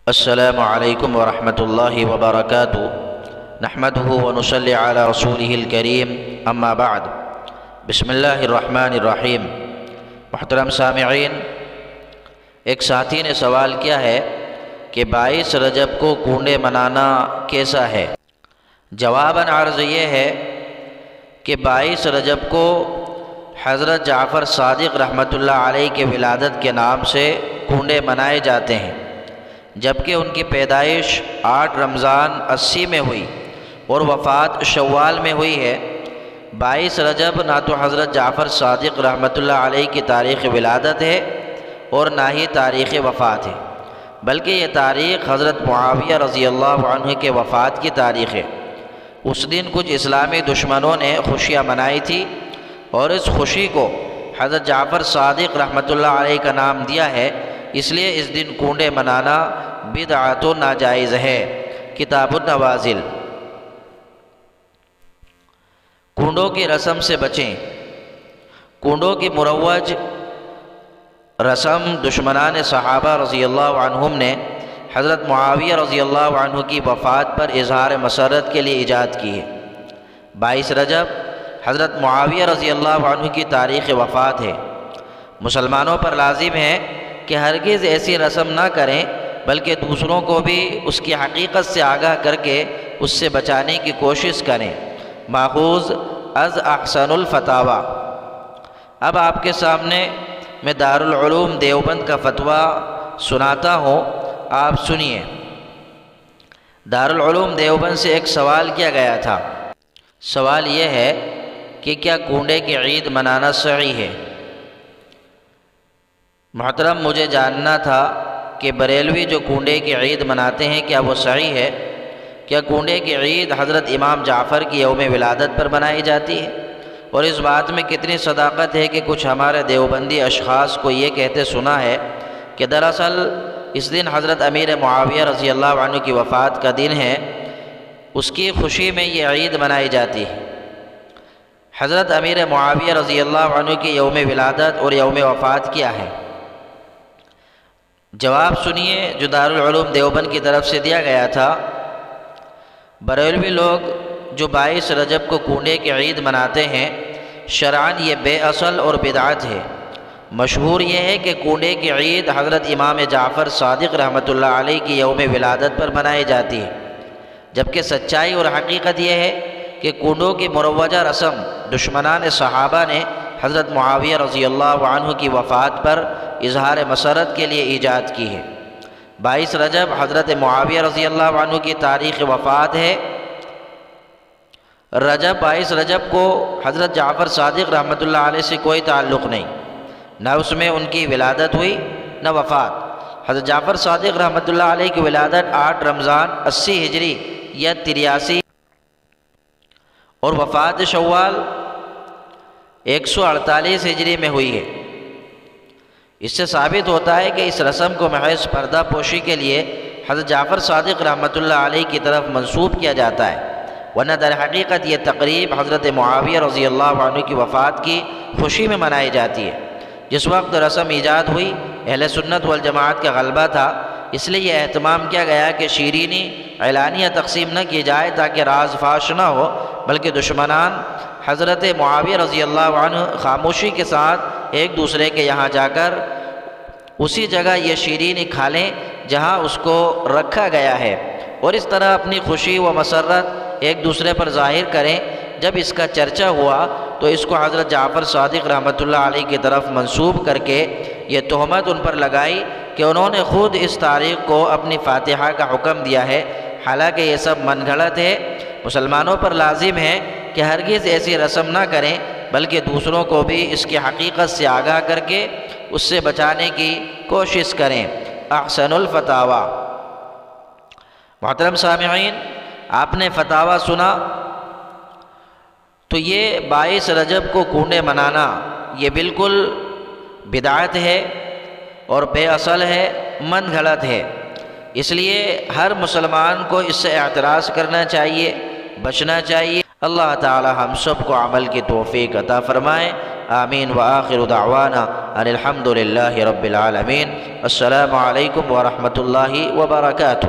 السلام علیکم ورحمۃ اللہ وبرکاتہ نحمده ونصلی علی رسولہ الکریم اما بعد بسم اللہ الرحمن الرحیم۔ محترم سامعین، ایک ساتھی نے سوال کیا ہے کہ 22 رجب کو کنڈے منانا کیسا ہے؟ جواباً عرض یہ ہے کہ 22 رجب کو حضرت جعفر صادق رحمۃ اللہ علیہ کے ولادت کے نام سے کنڈے منائے جاتے ہیں، جبکہ ان کی پیدائش 8 رمضان 80 میں ہوئی اور وفات شوال میں ہوئی ہے۔ 22 رجب نہ تو حضرت جعفر صادق رحمۃ اللہ علیہ کی تاریخ ولادت ہے اور نہ ہی تاریخ وفات ہے، بلکہ یہ تاریخ حضرت معاویہ رضی اللہ عنہ کے وفات کی تاریخ ہے۔ اس دن کچھ اسلامی دشمنوں نے خوشیاں منائی تھی اور اس خوشی کو حضرت جعفر صادق رحمۃ اللہ علیہ کا نام دیا ہے، اس لیے اس دن کنڈے منانا بدعت و ناجائز ہے۔ کتاب النوازل۔ کنڈوں کی رسم سے بچیں۔ کنڈوں کی مروج رسم دشمنان صحابہ رضی اللہ عنہم نے حضرت معاویہ رضی اللہ عنہ کی وفات پر اظہار مسرت کے لیے ایجاد کی ہے۔ 22 رجب حضرت معاویہ رضی اللہ عنہ کی تاریخ وفات ہے۔ مسلمانوں پر لازم ہے کہ ہرگز ایسی رسم نہ کریں، بلکہ دوسروں کو بھی اس کی حقیقت سے آگاہ کر کے اس سے بچانے کی کوشش کریں۔ ماخوذ از احسن الفتاوی۔ اب آپ کے سامنے میں دارالعلوم دیوبند کا فتویٰ سناتا ہوں، آپ سنیے۔ دارالعلوم دیوبند سے ایک سوال کیا گیا تھا۔ سوال یہ ہے کہ کیا کنڈے کی عید منانا صحیح ہے؟ محترم، مجھے جاننا تھا کہ بریلوی جو کنڈے کی عید مناتے ہیں کیا وہ صحیح ہے؟ کیا کنڈے کی عید حضرت امام جعفر کی یوم ولادت پر منائی جاتی ہے؟ اور اس بات میں کتنی صداقت ہے کہ کچھ ہمارے دیوبندی اشخاص کو یہ کہتے سنا ہے کہ دراصل اس دن حضرت امیر معاویہ رضی اللہ عنہ کی وفات کا دن ہے، اس کی خوشی میں یہ عید منائی جاتی ہے۔ حضرت امیر معاویہ رضی اللہ عنہ کی یوم ولادت اور یوم وفات کیا ہے؟ جواب سنیے جو دارالعلوم دیوبند کی طرف سے دیا گیا تھا۔ بریلوی لوگ جو 22 رجب کو کنڈے کی عید مناتے ہیں، شرعاً یہ بے اصل اور بدعت ہے۔ مشہور یہ ہے کہ کنڈے کی عید حضرت امام جعفر صادق رحمۃ اللہ علیہ کی یوم ولادت پر منائی جاتی ہے، جبکہ سچائی اور حقیقت یہ ہے کہ کنڈوں کی مروجہ رسم دشمنان صحابہ نے حضرت معاویہ رضی اللہ عنہ کی وفات پر اظہار مسرت کے لیے ایجاد کی ہے۔ 22 رجب حضرت معاویہ رضی اللہ عنہ کی تاریخ وفات ہے۔ 22 رجب کو حضرت جعفر صادق رحمۃ اللہ علیہ سے کوئی تعلق نہیں، نہ اس میں ان کی ولادت ہوئی نہ وفات۔ حضرت جعفر صادق رحمۃ اللہ علیہ کی ولادت 8 رمضان 80 ہجری یا 83 اور وفات شوال 148 ہجری میں ہوئی ہے۔ اس سے ثابت ہوتا ہے کہ اس رسم کو محض پردہ پوشی کے لیے حضرت جعفر صادق رحمۃ اللہ علیہ کی طرف منسوب کیا جاتا ہے، ورنہ در حقیقت یہ تقریب حضرت معاویہ رضی اللہ عنہ کی وفات کی خوشی میں منائی جاتی ہے۔ جس وقت رسم ایجاد ہوئی، اہل سنت والجماعت کا غلبہ تھا، اس لیے یہ اہتمام کیا گیا کہ شیرینی اعلانیہ تقسیم نہ کی جائے تاکہ راز فاش نہ ہو، بلکہ دشمنان حضرت معاویہ رضی اللہ عنہ خاموشی کے ساتھ ایک دوسرے کے یہاں جا کر اسی جگہ یہ شیرینی کھا لیں جہاں اس کو رکھا گیا ہے، اور اس طرح اپنی خوشی و مسرت ایک دوسرے پر ظاہر کریں۔ جب اس کا چرچا ہوا تو اس کو حضرت جعفر صادق رحمۃ اللہ علیہ کی طرف منسوب کر کے یہ تہمت ان پر لگائی کہ انہوں نے خود اس تاریخ کو اپنی فاتحہ کا حکم دیا ہے، حالانکہ یہ سب من گھڑت ہے۔ مسلمانوں پر لازم ہے کہ ہرگز ایسی رسم نہ کریں، بلکہ دوسروں کو بھی اس کی حقیقت سے آگاہ کر کے اس سے بچانے کی کوشش کریں۔ احسن الفتاوی۔ محترم سامعین، آپ نے فتاوی سنا تو یہ 22 رجب کو کنڈے منانا یہ بالکل بدعت ہے اور بے اصل ہے، من گھڑت ہے۔ اس لیے ہر مسلمان کو اس سے اعتراض کرنا چاہیے، بچنا چاہیے۔ اللہ تعالی ہم سب کو عمل کی توفیق عطا فرمائے۔ آمین وآخر دعوانا ان الحمد للہ رب العالمین۔ السلام علیکم ورحمۃ اللہ وبرکاتہ۔